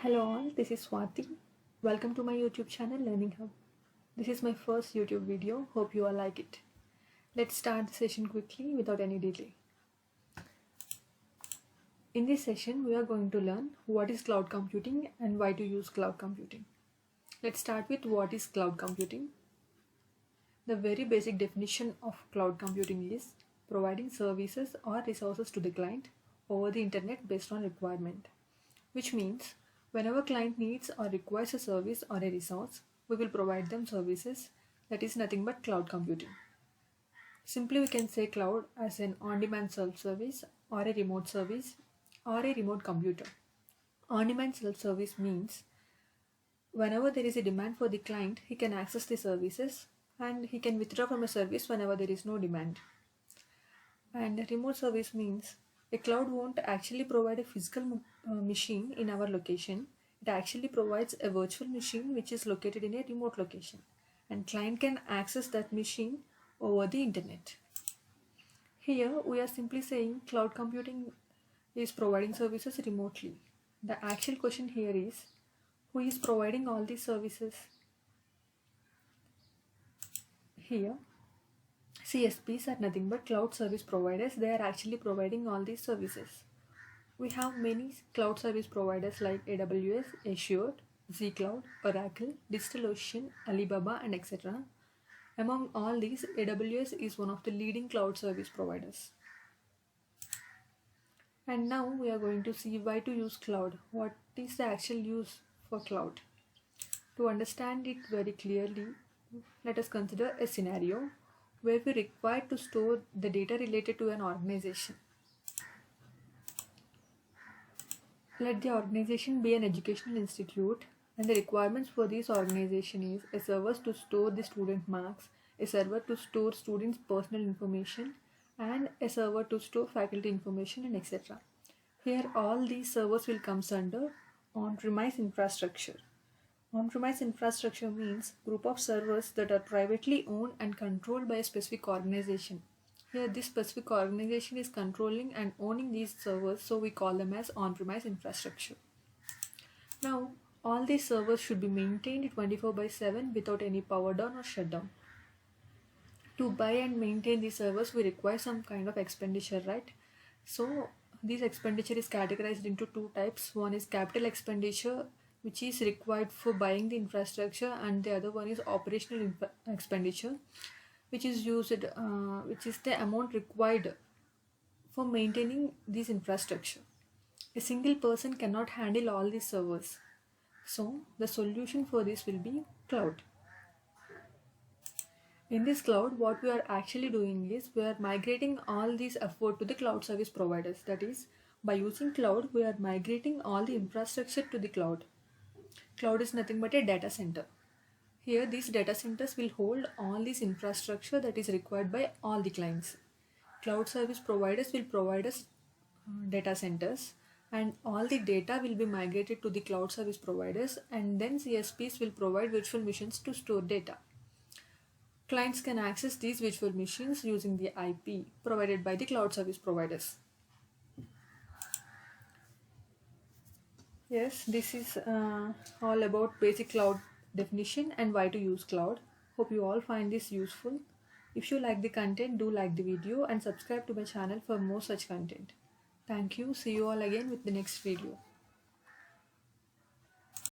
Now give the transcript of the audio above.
Hello all, this is Swati. Welcome to my YouTube channel Learning Hub. This is my first YouTube video. Hope you all like it. Let's start the session quickly without any delay. In this session, we are going to learn what is cloud computing and why to use cloud computing. Let's start with what is cloud computing. The very basic definition of cloud computing is providing services or resources to the client over the internet based on requirement, which means whenever client needs or requires a service or a resource, we will provide them services. That is nothing but cloud computing. Simply we can say cloud as an on-demand self-service or a remote service or a remote computer. On-demand self-service means whenever there is a demand for the client, he can access the services and he can withdraw from a service whenever there is no demand. And remote service means a cloud won't actually provide a physical machine in our location. It actually provides a virtual machine which is located in a remote location, and client can access that machine over the internet. Here we are simply saying cloud computing is providing services remotely. The actual question here is, who is providing all these services? Here CSPs are nothing but cloud service providers. They are actually providing all these services. We have many cloud service providers like AWS, Azure, zCloud, Oracle, DigitalOcean, Alibaba, and etc. Among all these, AWS is one of the leading cloud service providers. And now we are going to see why to use cloud. What is the actual use for cloud? To understand it very clearly, let us consider a scenario where we require to store the data related to an organization. Let the organization be an educational institute, and the requirements for this organization is a server to store the student marks, a server to store students' personal information, and a server to store faculty information, and etc. Here all these servers will come under on-premise infrastructure. On-premise infrastructure means group of servers that are privately owned and controlled by a specific organization. Here this specific organization is controlling and owning these servers, so we call them as on-premise infrastructure. Now all these servers should be maintained 24/7 without any power down or shutdown. To buy and maintain these servers we require some kind of expenditure, right? So this expenditure is categorized into two types. One is capital expenditure, which is required for buying the infrastructure, and the other one is operational expenditure, which is the amount required for maintaining this infrastructure. A single person cannot handle all these servers, so the solution for this will be cloud. In this cloud, what we are actually doing is we are migrating all these effort to the cloud service providers. That is, by using cloud, we are migrating all the infrastructure to the cloud. Cloud is nothing but a data center. Here these data centers will hold all this infrastructure that is required by all the clients. Cloud service providers will provide us data centers, and all the data will be migrated to the cloud service providers, and then CSPs will provide virtual machines to store data. Clients can access these virtual machines using the IP provided by the cloud service providers. Yes, this is all about basic cloud definition and why to use cloud. Hope you all find this useful. If you like the content, do like the video and subscribe to my channel for more such content. Thank you. See you all again with the next video.